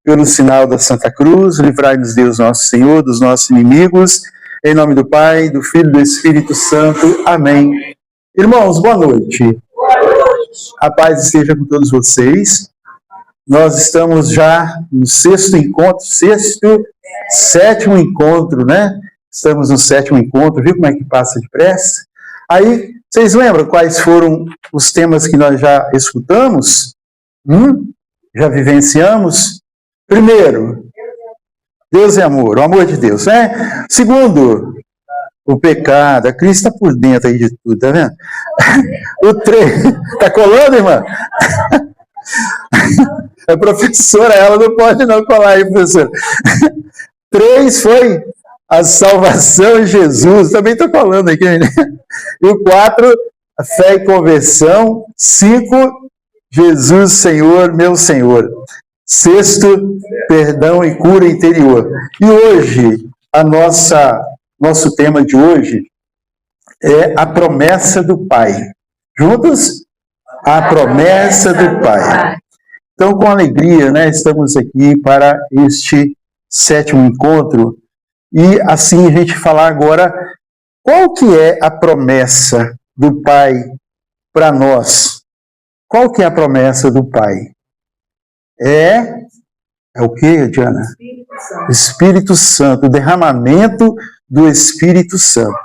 pelo sinal da Santa Cruz, livrai-nos Deus nosso Senhor dos nossos inimigos, em nome do Pai, do Filho e do Espírito Santo. Amém. Irmãos, boa noite. A paz esteja com todos vocês. Nós estamos já no sétimo encontro, né? Estamos no sétimo encontro, viu como é que passa depressa? Aí, vocês lembram quais foram os temas que nós já escutamos? Já vivenciamos? Primeiro, Deus é amor, o amor de Deus, né? Segundo, o pecado, a Cristo está por dentro aí de tudo, tá vendo? O 3, tá colando, irmã? A professora, ela não pode não colar aí, professora. 3 foi a salvação em Jesus, também estou falando aqui, né? E o 4, a fé e conversão. 5, Jesus, Senhor, meu Senhor. 6, perdão e cura interior. E hoje, nosso tema de hoje é a promessa do Pai. Juntos? A promessa do Pai. Então, com alegria, né, estamos aqui para este sétimo encontro e assim a gente falar agora qual que é a promessa do Pai para nós. Qual que é a promessa do Pai? É o que, Diana? Espírito Santo, o derramamento do Espírito Santo.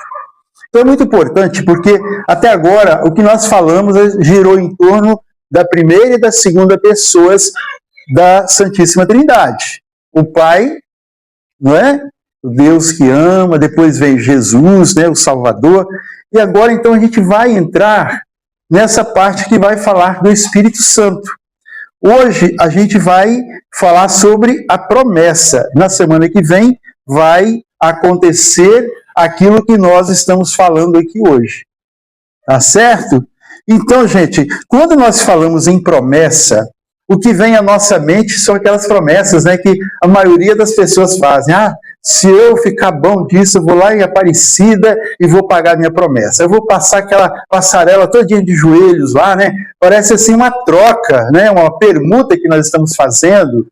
Então é muito importante porque até agora o que nós falamos girou em torno da primeira e da segunda pessoas da Santíssima Trindade. O Pai, não é? O Deus que ama, depois vem Jesus, né, o Salvador. E agora então a gente vai entrar nessa parte que vai falar do Espírito Santo. Hoje a gente vai falar sobre a promessa. Na semana que vem vai acontecer aquilo que nós estamos falando aqui hoje. Tá certo? Então, gente, quando nós falamos em promessa, o que vem à nossa mente são aquelas promessas, né, que a maioria das pessoas fazem. Se eu ficar bom disso, eu vou lá em Aparecida e vou pagar minha promessa. Eu vou passar aquela passarela todinha de joelhos lá, né? Parece assim uma troca, né? Uma permuta que nós estamos fazendo.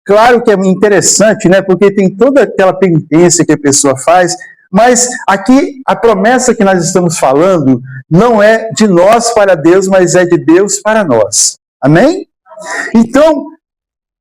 Claro que é interessante, né? Porque tem toda aquela penitência que a pessoa faz, mas aqui a promessa que nós estamos falando não é de nós para Deus, mas é de Deus para nós. Amém? Então,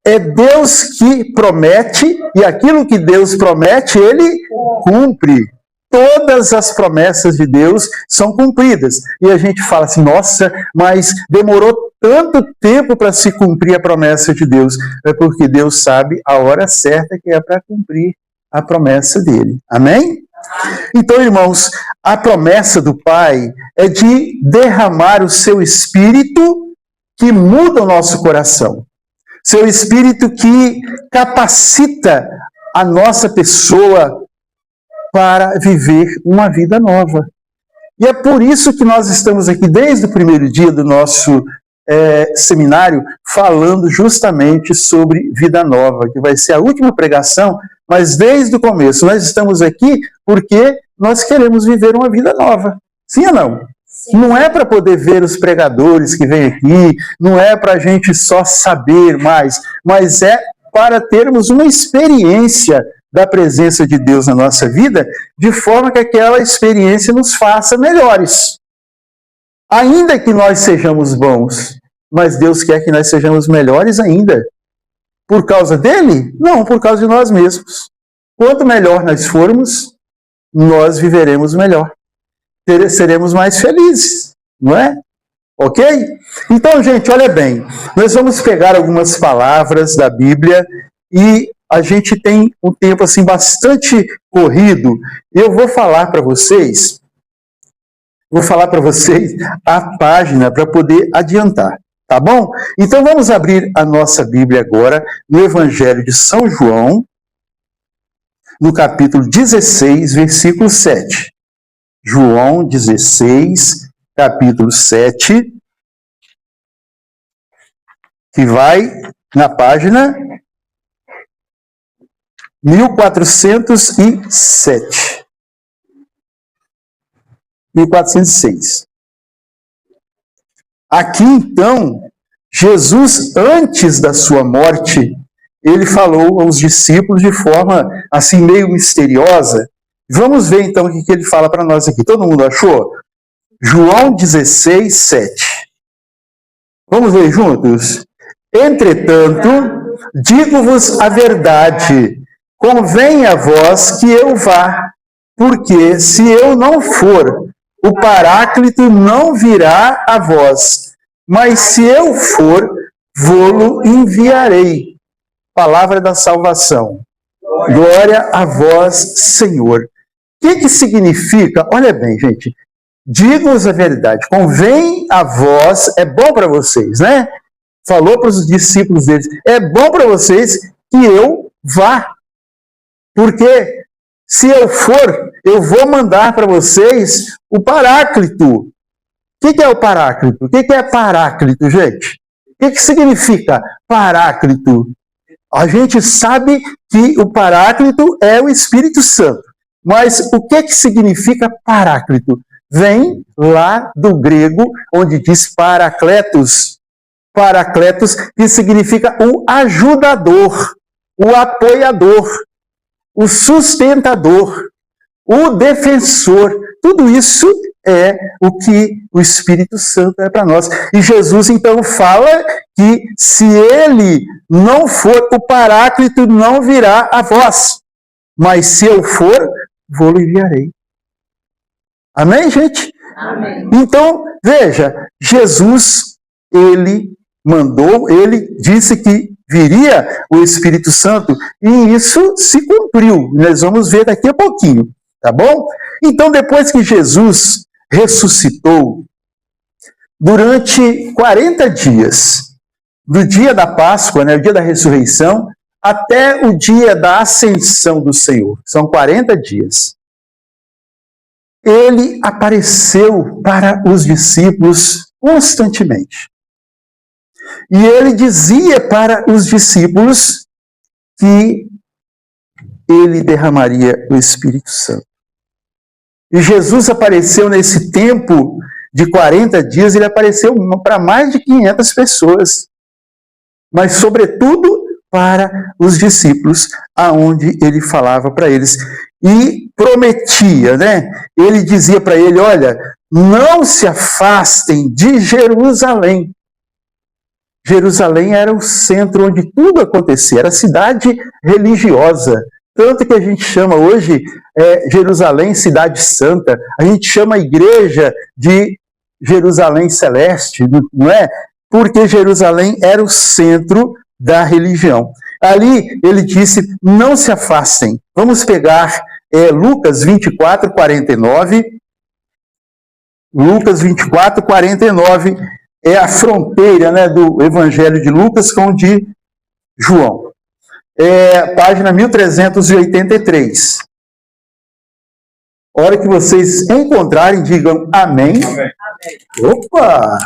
é Deus que promete, e aquilo que Deus promete, Ele cumpre. Todas as promessas de Deus são cumpridas. E a gente fala assim, nossa, mas demorou tanto tempo para se cumprir a promessa de Deus. É porque Deus sabe a hora certa que é para cumprir a promessa dele. Amém? Então, irmãos, a promessa do Pai é de derramar o seu Espírito que muda o nosso coração. Seu Espírito que capacita a nossa pessoa para viver uma vida nova. E é por isso que nós estamos aqui desde o primeiro dia do nosso seminário falando justamente sobre vida nova, que vai ser a última pregação, mas desde o começo nós estamos aqui porque nós queremos viver uma vida nova. Sim ou não? Sim. Não é para poder ver os pregadores que vêm aqui, não é para a gente só saber mais, mas é para termos uma experiência da presença de Deus na nossa vida, de forma que aquela experiência nos faça melhores. Ainda que nós sejamos bons, mas Deus quer que nós sejamos melhores ainda. Por causa dele? Não, por causa de nós mesmos. Quanto melhor nós formos, nós viveremos melhor. Seremos mais felizes, não é? Ok? Então, gente, olha bem, nós vamos pegar algumas palavras da Bíblia e a gente tem um tempo assim bastante corrido. Eu vou falar para vocês a página para poder adiantar, tá bom? Então vamos abrir a nossa Bíblia agora no Evangelho de São João, no capítulo 16, versículo 7. João 16, capítulo 7, que vai na página 1407. 1406. Aqui, então, Jesus, antes da sua morte, ele falou aos discípulos de forma assim meio misteriosa. Vamos ver então o que ele fala para nós aqui. Todo mundo achou? João 16, 7. Vamos ler juntos? Entretanto, digo-vos a verdade, convém a vós que eu vá, porque se eu não for, o Paráclito não virá a vós, mas se eu for, vô-lo enviarei. Palavra da salvação. Glória a vós, Senhor. O que significa? Olha bem, gente. Digo-vos a verdade. Convém a vós, é bom para vocês, né? Falou para os discípulos deles. É bom para vocês que eu vá. Porque se eu for, eu vou mandar para vocês o Paráclito. O que é o Paráclito? O que é Paráclito, gente? O que significa Paráclito? A gente sabe que o Paráclito é o Espírito Santo. Mas o que significa Paráclito? Vem lá do grego, onde diz Paracletos. Paracletos, que significa o ajudador, o apoiador, o sustentador, o defensor. Tudo isso é o que o Espírito Santo é para nós. E Jesus, então, fala que se ele não for, o Paráclito não virá a vós. Mas se eu for, vou-lo enviarei. Amém, gente? Amém. Então, veja, Jesus, ele mandou, ele disse que viria o Espírito Santo, e isso se cumpriu. Nós vamos ver daqui a pouquinho, tá bom? Então, depois que Jesus ressuscitou, durante 40 dias, do dia da Páscoa, né, o dia da ressurreição, até o dia da ascensão do Senhor, são 40 dias. Ele apareceu para os discípulos constantemente. E ele dizia para os discípulos que ele derramaria o Espírito Santo. E Jesus apareceu nesse tempo de 40 dias, ele apareceu para mais de 500 pessoas. Mas, sobretudo, para os discípulos, aonde ele falava para eles. E prometia, né? Ele dizia para ele, olha, não se afastem de Jerusalém. Jerusalém era o centro onde tudo acontecia, era a cidade religiosa. Tanto que a gente chama hoje Jerusalém Cidade Santa, a gente chama a igreja de Jerusalém Celeste, não é? Porque Jerusalém era o centro da religião. Ali ele disse, não se afastem. Vamos pegar Lucas 24, 49. Lucas 24, 49 é a fronteira, né, do Evangelho de Lucas com o de João. Página 1383. A hora que vocês encontrarem, digam amém. Amém. Opa!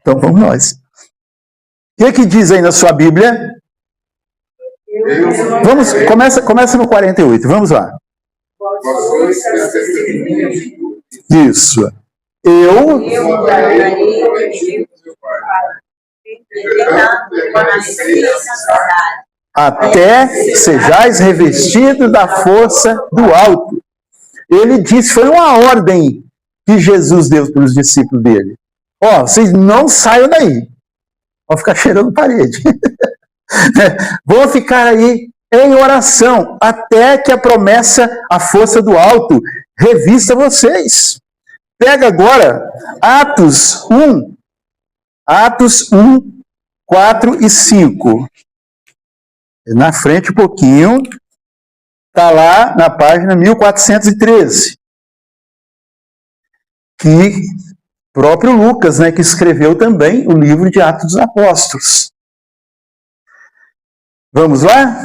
Então vamos nós. O que diz aí na sua Bíblia? Vamos, começa no 48, vamos lá. Isso. Eu até sejais revestidos da força do alto. Ele disse, foi uma ordem que Jesus deu para os discípulos dele. Vocês não saiam daí. Vão ficar cheirando parede. Vão ficar aí em oração, até que a promessa, a força do alto, revista vocês. Pega agora Atos 1, 4 e 5. Na frente um pouquinho, está lá na página 1413. Que próprio Lucas, né, que escreveu também o livro de Atos dos Apóstolos. Vamos lá?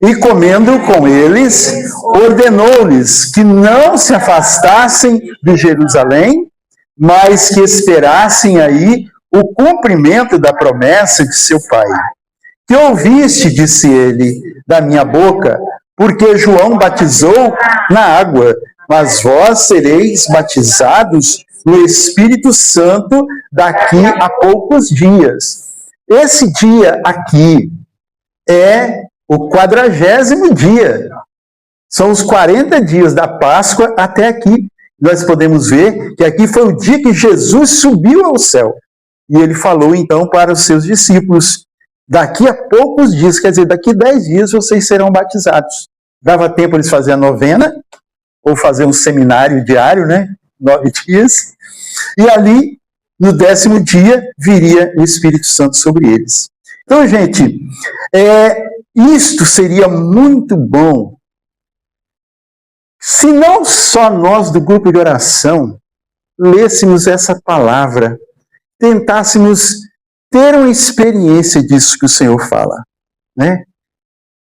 E comendo com eles, ordenou-lhes que não se afastassem de Jerusalém, mas que esperassem aí o cumprimento da promessa de seu pai. Que ouviste, disse ele, da minha boca, porque João batizou na água, mas vós sereis batizados no Espírito Santo daqui a poucos dias. Esse dia aqui é o 40º dia. São os 40 dias da Páscoa até aqui. Nós podemos ver que aqui foi o dia que Jesus subiu ao céu. E ele falou então para os seus discípulos, daqui a poucos dias, quer dizer, daqui 10 dias vocês serão batizados. Dava tempo eles fazerem a novena, ou fazer um seminário diário, né? 9 dias. E ali, no 10º dia, viria o Espírito Santo sobre eles. Então, gente, isto seria muito bom se não só nós do grupo de oração lêssemos essa palavra, tentássemos ter uma experiência disso que o Senhor fala, né?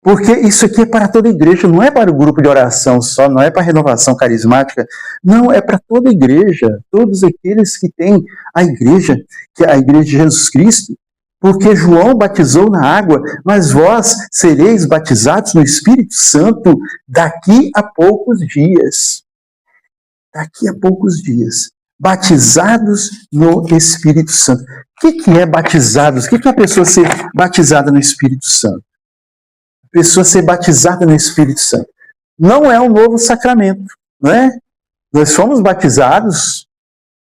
Porque isso aqui é para toda a igreja, não é para o grupo de oração só, não é para a renovação carismática, não, é para toda a igreja, todos aqueles que têm a igreja, que é a igreja de Jesus Cristo, porque João batizou na água, mas vós sereis batizados no Espírito Santo daqui a poucos dias. Daqui a poucos dias. Batizados no Espírito Santo. O que é batizados? O que é a pessoa ser batizada no Espírito Santo? A pessoa ser batizada no Espírito Santo. Não é um novo sacramento, não é? Nós fomos batizados,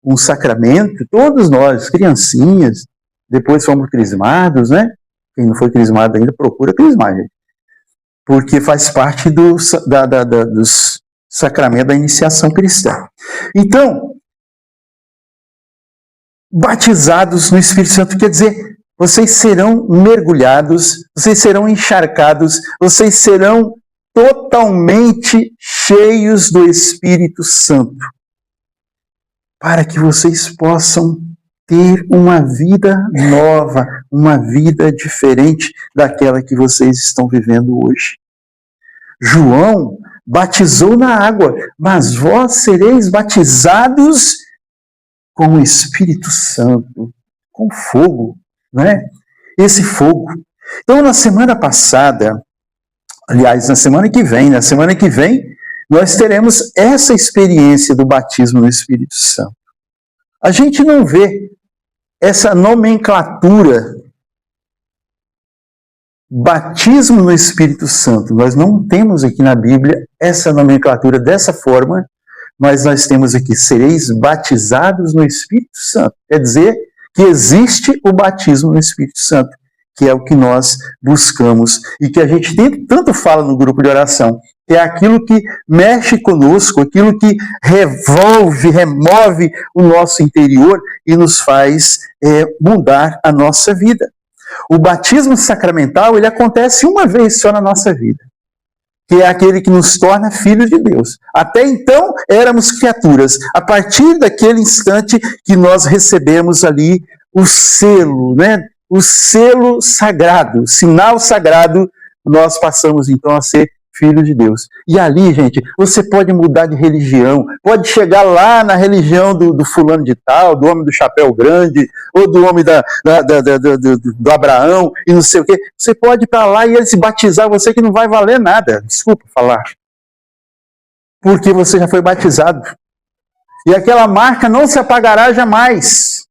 um sacramento, todos nós, criancinhas, depois fomos crismados, né? Quem não foi crismado ainda, procura crismar, gente. Porque faz parte dos sacramentos da iniciação cristã. Então, batizados no Espírito Santo quer dizer, vocês serão mergulhados, vocês serão encharcados, vocês serão totalmente cheios do Espírito Santo, para que vocês possam ter uma vida nova, uma vida diferente daquela que vocês estão vivendo hoje. João batizou na água, mas vós sereis batizados com o Espírito Santo, com fogo, né? Esse fogo. Então, na semana passada, aliás, na semana que vem, nós teremos essa experiência do batismo no Espírito Santo. A gente não vê essa nomenclatura, batismo no Espírito Santo. Nós não temos aqui na Bíblia essa nomenclatura dessa forma, mas nós temos aqui, sereis batizados no Espírito Santo. Quer dizer que existe o batismo no Espírito Santo, que é o que nós buscamos e que a gente tanto fala no grupo de oração, que é aquilo que mexe conosco, aquilo que remove o nosso interior e nos faz mudar a nossa vida. O batismo sacramental, ele acontece uma vez só na nossa vida, que é aquele que nos torna filhos de Deus. Até então, éramos criaturas. A partir daquele instante que nós recebemos ali o selo, né? O selo sagrado, o sinal sagrado, nós passamos então a ser filhos de Deus. E ali, gente, você pode mudar de religião, pode chegar lá na religião do fulano de tal, do homem do chapéu grande, ou do homem do Abraão, e não sei o quê. Você pode ir para lá e ele se batizar, você que não vai valer nada, desculpa falar. Porque você já foi batizado. E aquela marca não se apagará jamais.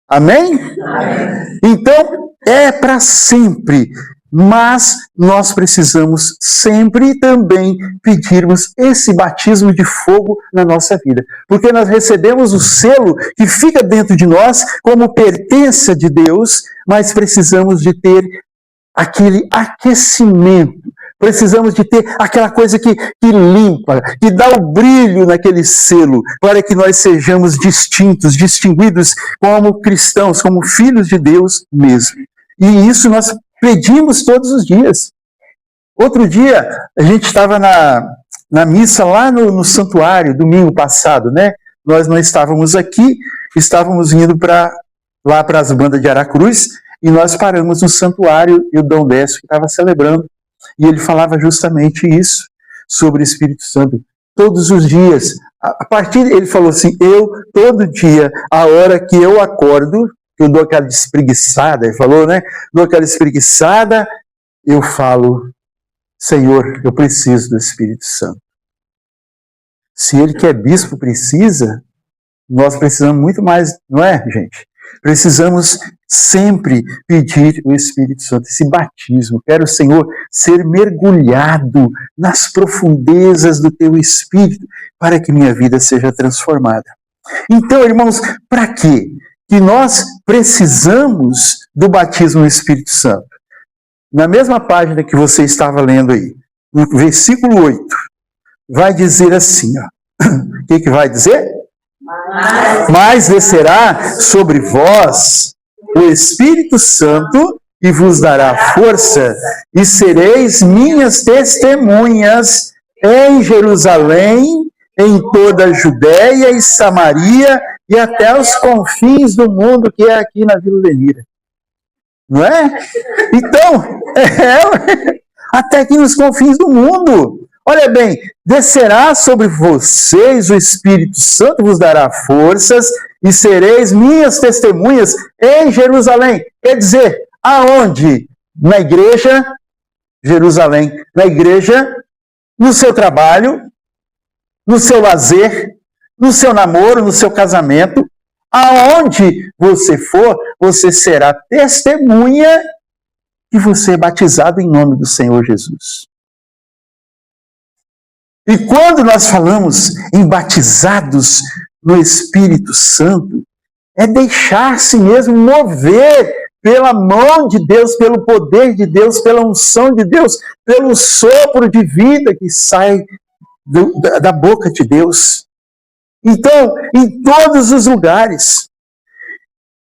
Amém? Amém. Então, é para sempre. Mas nós precisamos sempre também pedirmos esse batismo de fogo na nossa vida. Porque nós recebemos o selo que fica dentro de nós como pertença de Deus, mas precisamos de ter aquele aquecimento. Precisamos de ter aquela coisa que limpa, que dá o brilho naquele selo, para que nós sejamos distintos, distinguidos como cristãos, como filhos de Deus mesmo. E isso nós pedimos todos os dias. Outro dia, a gente estava na missa lá no santuário, domingo passado, né? Nós não estávamos aqui, estávamos indo lá para as bandas de Aracruz, e nós paramos no santuário, e o Dom Décio que estava celebrando, e ele falava justamente isso, sobre o Espírito Santo. Todos os dias, ele falou assim, todo dia, a hora que eu acordo, eu dou aquela espreguiçada, ele falou, né? Dou aquela espreguiçada, eu falo, Senhor, eu preciso do Espírito Santo. Se ele que é bispo precisa, Nós precisamos muito mais, não é, gente? Precisamos sempre pedir o Espírito Santo, esse batismo. Quero, Senhor, ser mergulhado nas profundezas do Teu Espírito para que minha vida seja transformada. Então, irmãos, para quê? Que nós precisamos do batismo no Espírito Santo. Na mesma página que você estava lendo aí, no versículo 8, vai dizer assim, ó. O que vai dizer? Mas descerá sobre vós o Espírito Santo e vos dará força, e sereis minhas testemunhas em Jerusalém, em toda a Judéia e Samaria e até os confins do mundo, que é aqui na Vila Lenira. Não é? Então, até aqui nos confins do mundo. Olha bem, descerá sobre vocês o Espírito Santo, vos dará forças e sereis minhas testemunhas em Jerusalém. Quer dizer, aonde? Na igreja, Jerusalém. Na igreja, no seu trabalho, no seu lazer, no seu namoro, no seu casamento. Aonde você for, você será testemunha que você é batizado em nome do Senhor Jesus. E quando nós falamos em batizados no Espírito Santo, é deixar-se mesmo mover pela mão de Deus, pelo poder de Deus, pela unção de Deus, pelo sopro de vida que sai da boca de Deus. Então, em todos os lugares,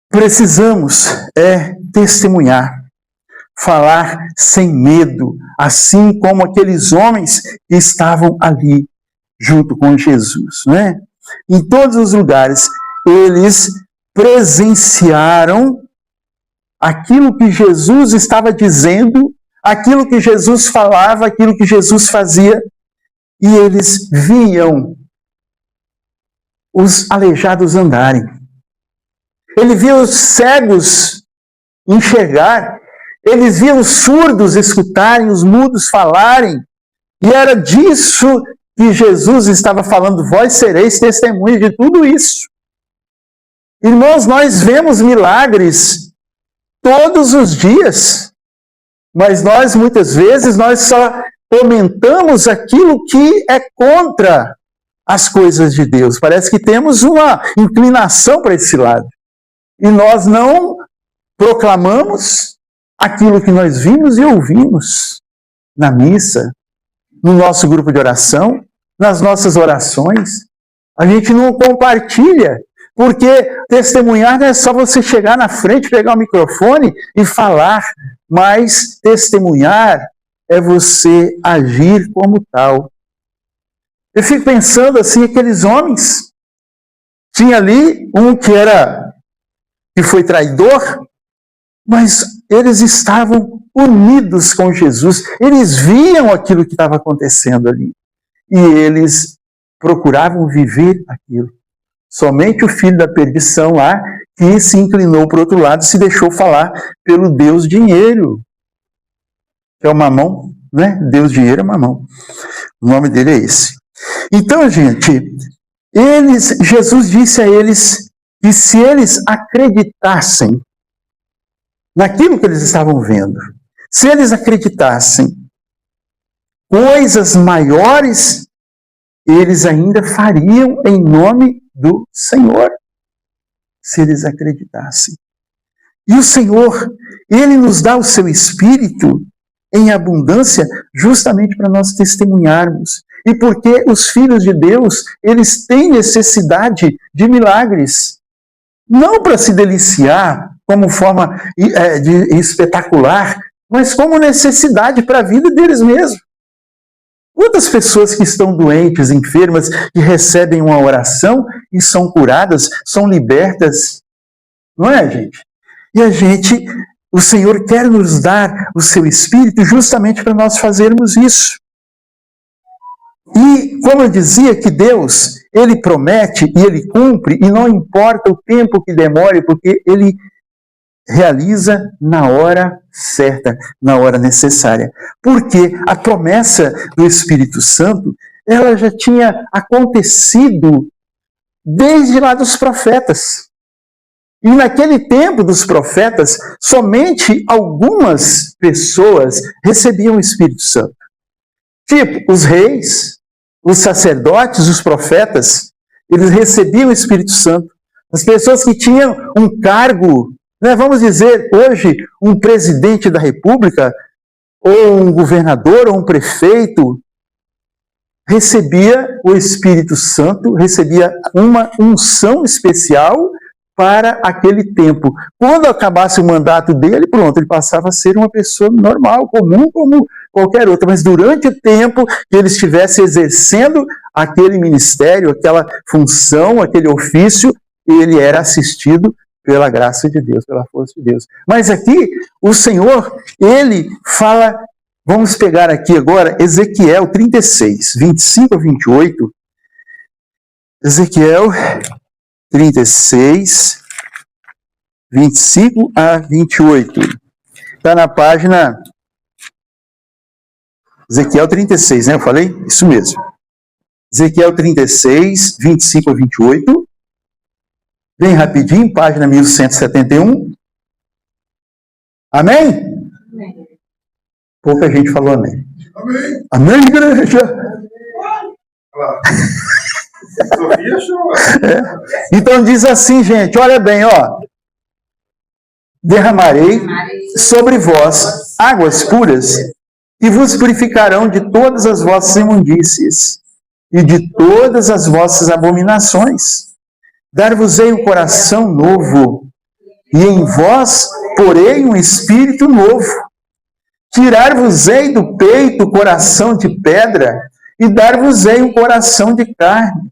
precisamos testemunhar, falar sem medo, assim como aqueles homens que estavam ali junto com Jesus, né? Em todos os lugares, eles presenciaram aquilo que Jesus estava dizendo, aquilo que Jesus falava, aquilo que Jesus fazia, e eles viam os aleijados andarem. Ele via os cegos enxergar, eles viam os surdos escutarem, os mudos falarem, e era disso que Jesus estava falando, vós sereis testemunhas de tudo isso. Irmãos, nós vemos milagres todos os dias, mas nós muitas vezes nós só comentamos aquilo que é contra as coisas de Deus. Parece que temos uma inclinação para esse lado. E nós não proclamamos aquilo que nós vimos e ouvimos na missa, no nosso grupo de oração, nas nossas orações. A gente não compartilha, porque testemunhar não é só você chegar na frente, pegar o microfone e falar, mas testemunhar é você agir como tal. Eu fico pensando assim, aqueles homens, tinha ali um que foi traidor, mas eles estavam unidos com Jesus, eles viam aquilo que estava acontecendo ali, e eles procuravam viver aquilo. Somente o filho da perdição lá, que se inclinou para o outro lado, se deixou falar pelo Deus dinheiro, que é o Mamão, né? Deus dinheiro é Mamão. O nome dele é esse. Então, gente, Jesus disse a eles que se eles acreditassem naquilo que eles estavam vendo, se eles acreditassem, coisas maiores eles ainda fariam em nome do Senhor, se eles acreditassem. E o Senhor, Ele nos dá o seu Espírito em abundância justamente para nós testemunharmos. E porque os filhos de Deus, eles têm necessidade de milagres. Não para se deliciar como forma de espetacular, mas como necessidade para a vida deles mesmos. Quantas pessoas que estão doentes, enfermas, que recebem uma oração e são curadas, são libertas? Não é, gente? E o Senhor quer nos dar o seu Espírito justamente para nós fazermos isso. E, como eu dizia, que Deus, Ele promete e Ele cumpre, e não importa o tempo que demore, porque Ele realiza na hora certa, na hora necessária. Porque a promessa do Espírito Santo, ela já tinha acontecido desde lá dos profetas. E naquele tempo dos profetas, somente algumas pessoas recebiam o Espírito Santo. Tipo, os reis, os sacerdotes, os profetas, eles recebiam o Espírito Santo. As pessoas que tinham um cargo, né, vamos dizer, hoje, um presidente da República, ou um governador, ou um prefeito, recebia o Espírito Santo, recebia uma unção especial para aquele tempo. Quando acabasse o mandato dele, pronto, ele passava a ser uma pessoa normal, comum, como qualquer outra. Mas durante o tempo que ele estivesse exercendo aquele ministério, aquela função, aquele ofício, ele era assistido pela graça de Deus, pela força de Deus. Mas aqui, o Senhor, ele fala, vamos pegar aqui agora, Ezequiel 36, 25 a 28. Ezequiel 36, 25 a 28. Está na página Ezequiel 36, né? Eu falei? Isso mesmo. Ezequiel 36, 25 a 28. Bem rapidinho, página 1171. Amém? Amém. Pouca gente falou amém. Amém. Amém, igreja? Então diz assim, gente, olha bem, ó. Derramarei sobre vós águas puras e vos purificarão de todas as vossas imundícies e de todas as vossas abominações. Dar-vos-ei um coração novo e em vós porei um espírito novo. Tirar-vos-ei do peito o coração de pedra e dar-vos-ei um coração de carne.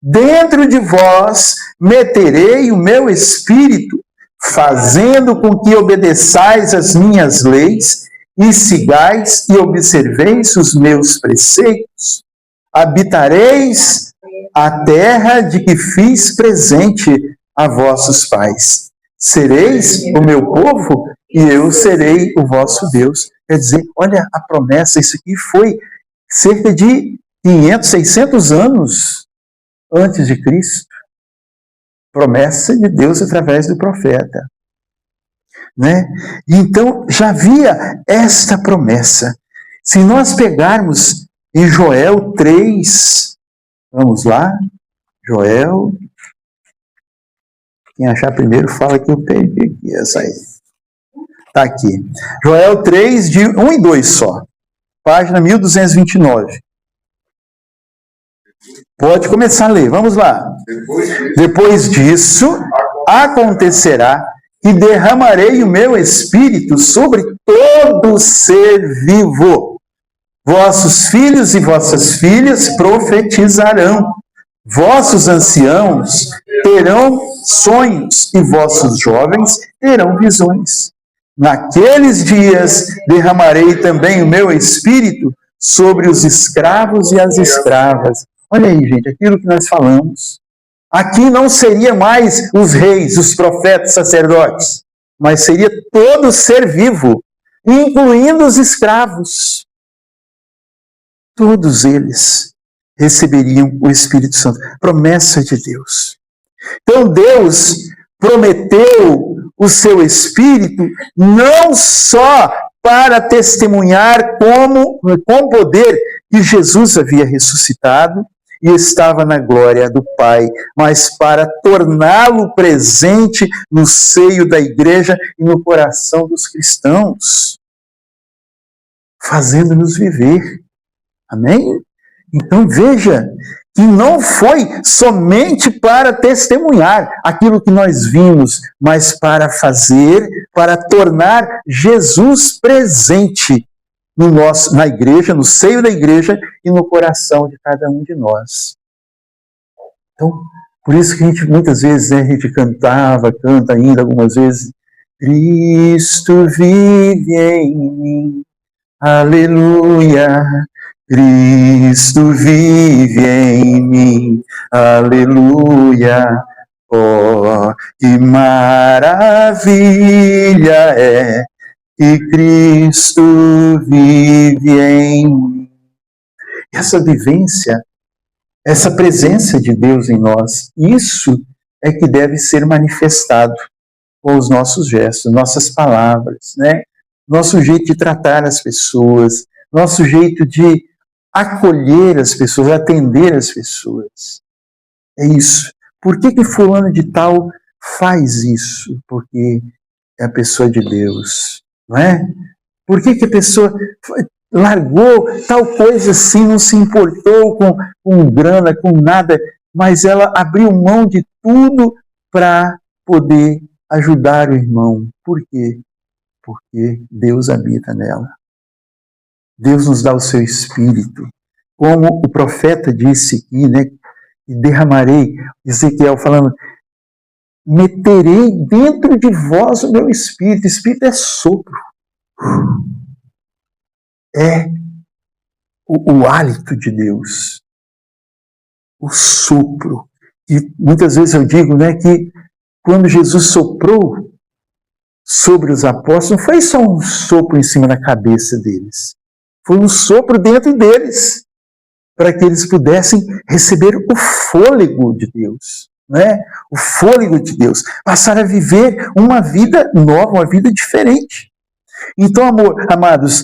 Dentro de vós meterei o meu espírito, fazendo com que obedeçais as minhas leis e sigais e observeis os meus preceitos. Habitareis a terra de que fiz presente a vossos pais. Sereis o meu povo e eu serei o vosso Deus. Quer dizer, olha a promessa, isso aqui foi cerca de 500, 600 anos antes de Cristo. Promessa de Deus através do profeta. Né? Então, já havia esta promessa. Se nós pegarmos em Joel 3, vamos lá, Joel, quem achar primeiro fala que eu peguei aqui, essa aí. Está aqui. Joel 3, de 1 e 2 só, página 1229. Pode começar a ler, vamos lá. Depois disso, acontecerá que derramarei o meu espírito sobre todo ser vivo. Vossos filhos e vossas filhas profetizarão. Vossos anciãos terão sonhos e vossos jovens terão visões. Naqueles dias derramarei também o meu espírito sobre os escravos e as escravas. Olha aí, gente, aquilo que nós falamos. Aqui não seria mais os reis, os profetas, sacerdotes, mas seria todo ser vivo, incluindo os escravos. Todos eles receberiam o Espírito Santo. Promessa de Deus. Então Deus prometeu o seu Espírito não só para testemunhar com poder que Jesus havia ressuscitado e estava na glória do Pai, mas para torná-lo presente no seio da igreja e no coração dos cristãos, fazendo-nos viver. Amém? Então veja que não foi somente para testemunhar aquilo que nós vimos, mas para fazer, para tornar Jesus presente na igreja, no seio da igreja e no coração de cada um de nós. Então, por isso que a gente muitas vezes, a gente canta ainda algumas vezes, Cristo vive em mim, aleluia, Cristo vive em mim, aleluia, oh, que maravilha é que Cristo vive em mim. Essa vivência, essa presença de Deus em nós. Isso é que deve ser manifestado com os nossos gestos, nossas palavras, né? Nosso jeito de tratar as pessoas, nosso jeito de acolher as pessoas, atender as pessoas. É isso. Por que fulano de tal faz isso? Porque é a pessoa de Deus, não é? Por que a pessoa largou tal coisa assim, não se importou com grana, com nada, mas ela abriu mão de tudo para poder ajudar o irmão? Por quê? Porque Deus habita nela. Deus nos dá o seu Espírito. Como o profeta disse aqui, né? E derramarei, Ezequiel falando, meterei dentro de vós o meu Espírito. Espírito é sopro. É o hálito de Deus. O sopro. E muitas vezes eu digo, né, que quando Jesus soprou sobre os apóstolos, não foi só um sopro em cima da cabeça deles. Foi um sopro dentro deles, para que eles pudessem receber o fôlego de Deus, né? O fôlego de Deus, passar a viver uma vida nova, uma vida diferente. Então, amados,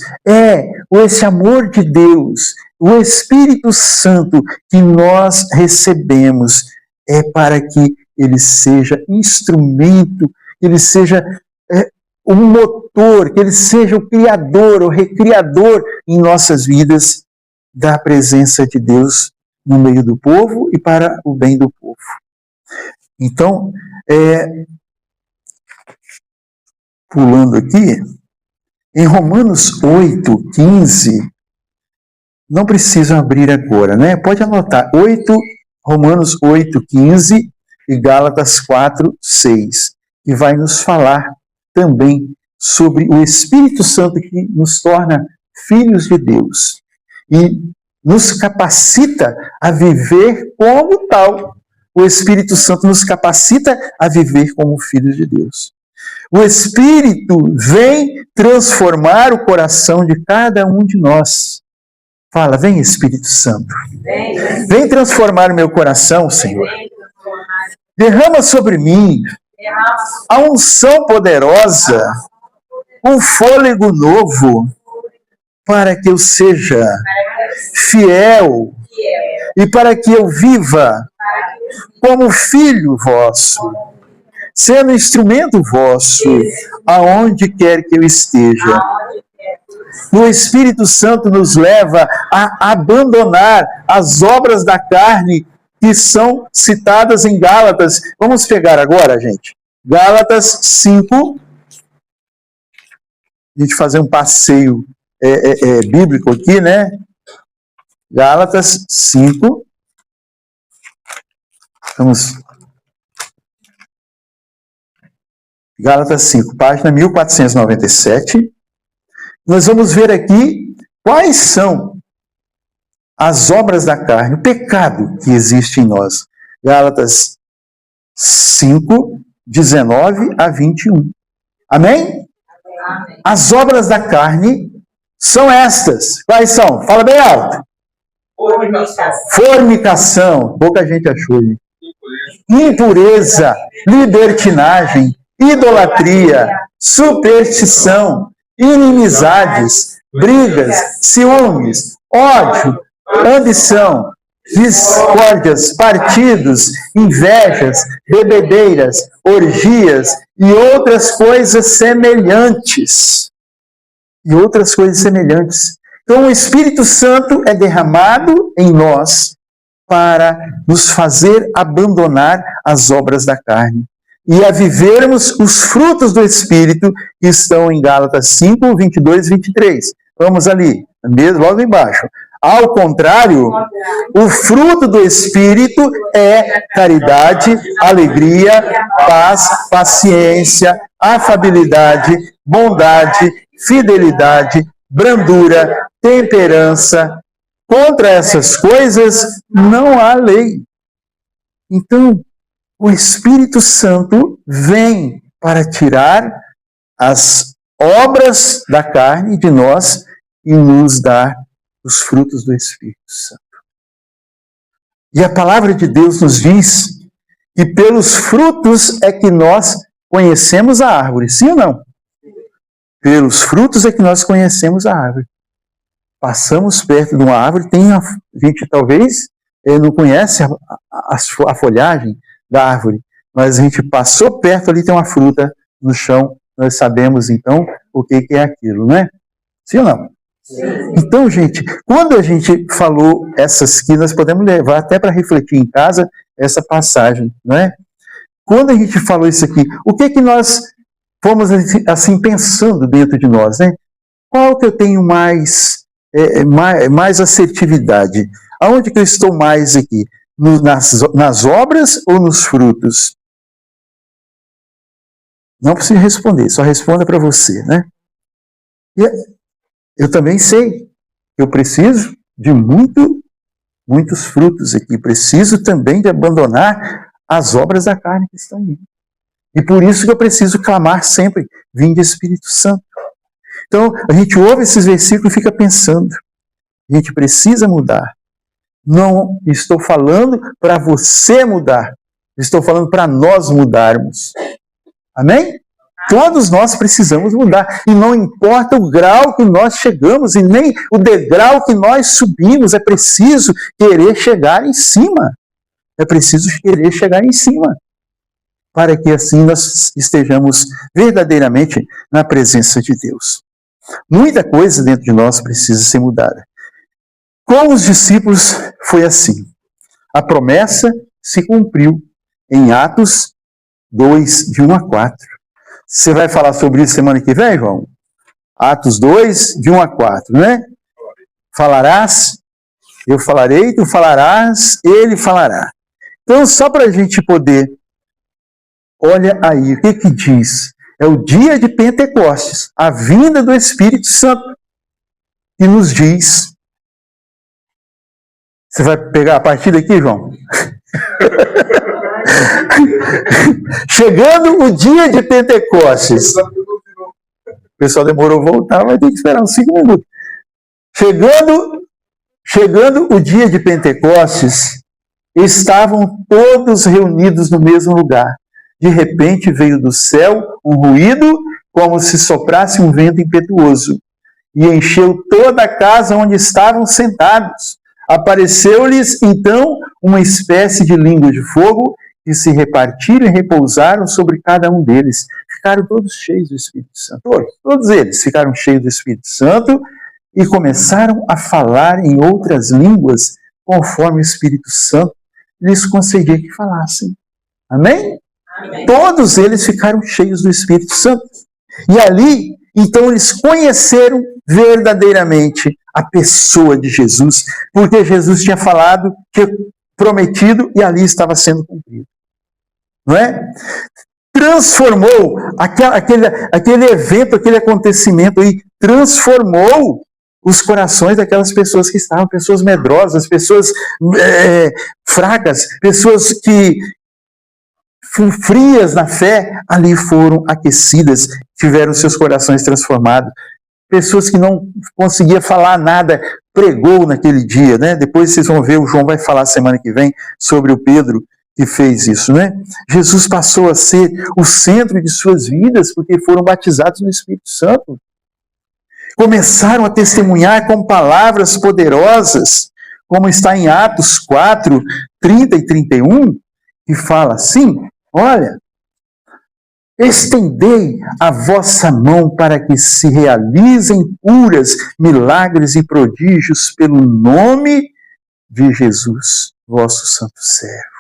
esse amor de Deus, o Espírito Santo que nós recebemos, é para que ele seja instrumento, que ele seja o motor, que ele seja o criador, o recriador em nossas vidas, da presença de Deus no meio do povo e para o bem do povo. Então, pulando aqui, em Romanos 8:15, não precisa abrir agora, né? Pode anotar, Romanos 8:15 e Gálatas 4:6, que vai nos falar também sobre o Espírito Santo que nos torna filhos de Deus e nos capacita a viver como tal. O Espírito Santo nos capacita a viver como filhos de Deus. O Espírito vem transformar o coração de cada um de nós. Fala, vem Espírito Santo. Vem transformar o meu coração, Senhor. Derrama sobre mim a unção poderosa, um fôlego novo, para que eu seja fiel e para que eu viva como filho vosso, sendo instrumento vosso, aonde quer que eu esteja. O Espírito Santo nos leva a abandonar as obras da carne que são citadas em Gálatas. Vamos pegar agora, gente. Gálatas 5. A gente fazer um passeio bíblico aqui, né? Gálatas 5. Vamos. Gálatas 5, página 1497. Nós vamos ver aqui quais são as obras da carne, o pecado que existe em nós. Gálatas 5, 19 a 21. Amém? Amém. As obras da carne são estas. Quais são? Fala bem alto. Fornicação. Pouca gente achou. Hein? Impureza, libertinagem, idolatria, superstição, inimizades, brigas, ciúmes, ódio, ambição, discórdias, partidos, invejas, bebedeiras, orgias e outras coisas semelhantes. Então o Espírito Santo é derramado em nós para nos fazer abandonar as obras da carne e a vivermos os frutos do Espírito que estão em Gálatas 5, 22 e 23. Vamos ali, logo embaixo. Ao contrário, o fruto do Espírito é caridade, alegria, paz, paciência, afabilidade, bondade, fidelidade, brandura, temperança. Contra essas coisas não há lei. Então, o Espírito Santo vem para tirar as obras da carne de nós e nos dar os frutos do Espírito Santo. E a palavra de Deus nos diz que pelos frutos é que nós conhecemos a árvore. Sim ou não? Pelos frutos é que nós conhecemos a árvore. Passamos perto de uma árvore, a gente talvez não conhece a folhagem da árvore, mas a gente passou perto, ali tem uma fruta no chão, nós sabemos então o que é aquilo, não é? Sim ou não? Sim. Então, gente, quando a gente falou essas que nós podemos levar até para refletir em casa essa passagem, não é? Quando a gente falou isso aqui, o que nós fomos assim pensando dentro de nós, né? Qual que eu tenho mais assertividade? Aonde que eu estou mais aqui? Nas obras ou nos frutos? Não precisa responder, só responda para você, né? E eu também sei, eu preciso de muitos frutos aqui. Preciso também de abandonar as obras da carne que estão em mim. E por isso que eu preciso clamar sempre, vinde Espírito Santo. Então, a gente ouve esses versículos e fica pensando, a gente precisa mudar. Não estou falando para você mudar, estou falando para nós mudarmos. Amém? Todos nós precisamos mudar. E não importa o grau que nós chegamos, e nem o degrau que nós subimos, é preciso querer chegar em cima. É preciso querer chegar em cima. Para que assim nós estejamos verdadeiramente na presença de Deus. Muita coisa dentro de nós precisa ser mudada. Com os discípulos foi assim. A promessa se cumpriu em Atos 2, de 1 a 4. Você vai falar sobre isso semana que vem, João? Atos 2, de 1 a 4, né? Falarás, eu falarei, tu falarás, ele falará. Então, só para a gente poder... Olha aí, o que diz? É o dia de Pentecostes, a vinda do Espírito Santo, que nos diz... Você vai pegar a partir daqui, João? Chegando o dia de Pentecostes. O pessoal demorou a voltar, vai ter que esperar uns 5 minutos. Chegando o dia de Pentecostes, estavam todos reunidos no mesmo lugar. De repente veio do céu um ruído, como se soprasse um vento impetuoso, e encheu toda a casa onde estavam sentados. Apareceu-lhes, então, uma espécie de línguas de fogo, que se repartiram e repousaram sobre cada um deles. Ficaram todos cheios do Espírito Santo. Todos eles ficaram cheios do Espírito Santo e começaram a falar em outras línguas, conforme o Espírito Santo lhes concedia que falassem. Amém? Amém. Todos eles ficaram cheios do Espírito Santo. E ali, então, eles conheceram verdadeiramente a pessoa de Jesus, porque Jesus tinha falado, tinha prometido, e ali estava sendo cumprido. Não é? Transformou aquele evento, aquele acontecimento aí, transformou os corações daquelas pessoas que estavam, pessoas medrosas, pessoas fracas, pessoas que frias na fé, ali foram aquecidas, tiveram seus corações transformados. Pessoas que não conseguiam falar nada, pregou naquele dia, né? Depois vocês vão ver, o João vai falar semana que vem sobre o Pedro que fez isso, né? Jesus passou a ser o centro de suas vidas, porque foram batizados no Espírito Santo. Começaram a testemunhar com palavras poderosas, como está em Atos 4, 30 e 31, que fala assim, olha, estendei a vossa mão para que se realizem curas, milagres e prodígios pelo nome de Jesus, vosso santo servo.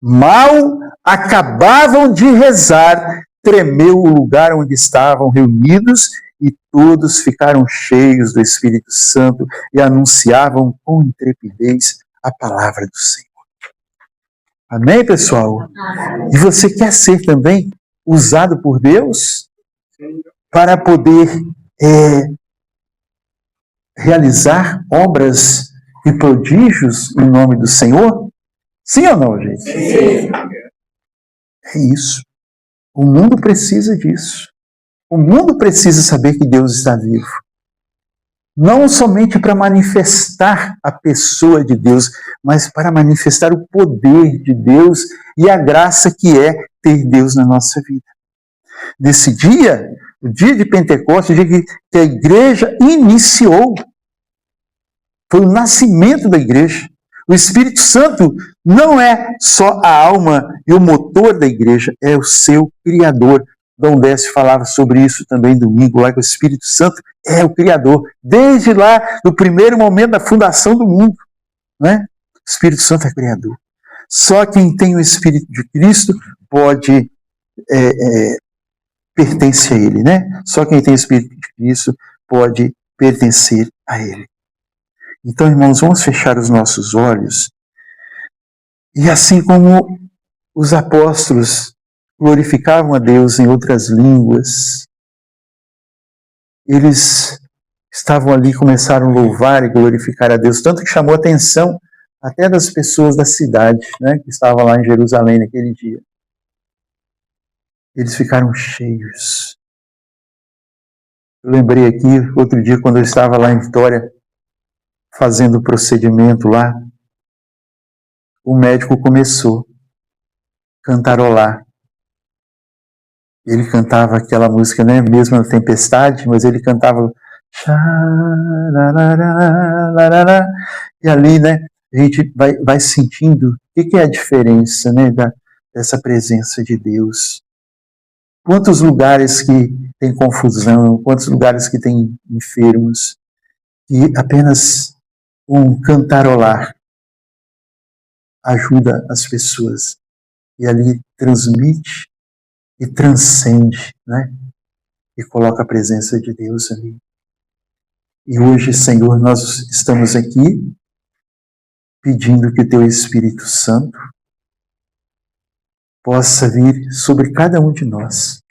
Mal acabavam de rezar, tremeu o lugar onde estavam reunidos e todos ficaram cheios do Espírito Santo e anunciavam com intrepidez a palavra do Senhor. Amém, pessoal? E você quer ser também usado por Deus para poder realizar obras e prodígios em nome do Senhor? Sim ou não, gente? Sim. É isso. O mundo precisa disso. O mundo precisa saber que Deus está vivo. não somente para manifestar a pessoa de Deus, mas para manifestar o poder de Deus e a graça que é ter Deus na nossa vida. Nesse dia, o dia de Pentecostes, o dia que a igreja iniciou, foi o nascimento da igreja. O Espírito Santo não é só a alma e o motor da igreja, é o seu Criador. Dom Décio falava sobre isso também domingo, lá que o Espírito Santo é o Criador, desde lá no primeiro momento da fundação do mundo. Né? O Espírito Santo é Criador. Só quem tem o Espírito de Cristo pode pertencer a Ele. Né? Só quem tem o Espírito de Cristo pode pertencer a Ele. Então, irmãos, vamos fechar os nossos olhos e assim como os apóstolos glorificavam a Deus em outras línguas, eles estavam ali, começaram a louvar e glorificar a Deus, tanto que chamou a atenção até das pessoas da cidade, né, que estavam lá em Jerusalém naquele dia. Eles ficaram cheios. Eu lembrei aqui, outro dia, quando eu estava lá em Vitória, fazendo o procedimento lá, o médico começou a cantarolar. Ele cantava aquela música, né, mesmo na tempestade, mas ele cantava e ali, né, a gente vai sentindo o que é a diferença, né, dessa presença de Deus. Quantos lugares que tem confusão, quantos lugares que tem enfermos, e apenas um cantarolar ajuda as pessoas e ali transmite e transcende, né? E coloca a presença de Deus ali. E hoje, Senhor, nós estamos aqui pedindo que o Teu Espírito Santo possa vir sobre cada um de nós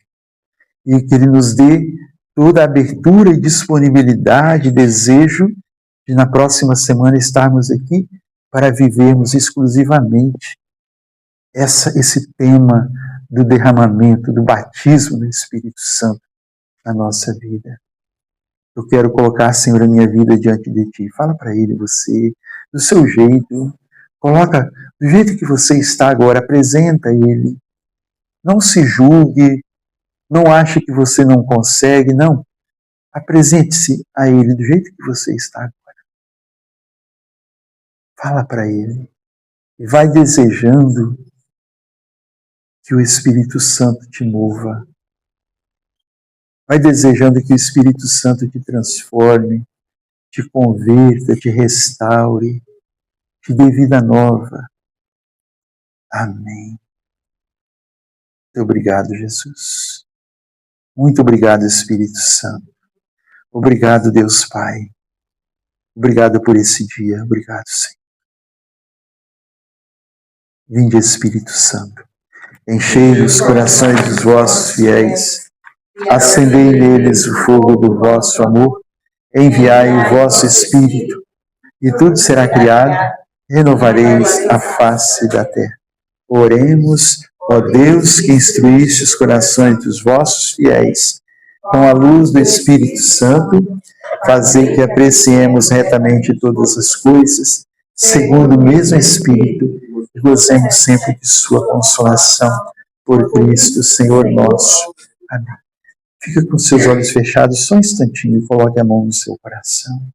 e que Ele nos dê toda a abertura e disponibilidade, desejo de na próxima semana estarmos aqui para vivermos exclusivamente esse tema do derramamento, do batismo do Espírito Santo na nossa vida. Eu quero colocar, Senhor, a minha vida diante de Ti. Fala para Ele, você, do seu jeito. Coloca do jeito que você está agora, apresenta Ele. Não se julgue, não ache que você não consegue, não. Apresente-se a Ele do jeito que você está agora. Fala para Ele. E vai desejando que o Espírito Santo te mova. Vai desejando que o Espírito Santo te transforme, te converta, te restaure, te dê vida nova. Amém. Muito obrigado, Jesus. Muito obrigado, Espírito Santo. Obrigado, Deus Pai. Obrigado por esse dia. Obrigado, Senhor. Vinde, Espírito Santo. Enchei os corações dos vossos fiéis. Acendei neles o fogo do vosso amor. Enviai o vosso Espírito, e tudo será criado. Renovareis a face da terra. Oremos, ó Deus, que instruíste os corações dos vossos fiéis, com a luz do Espírito Santo, fazei que apreciemos retamente todas as coisas, segundo o mesmo Espírito, e gozemos sempre de sua consolação, por Cristo, Senhor nosso. Amém. Fica com seus olhos fechados só um instantinho e coloque a mão no seu coração.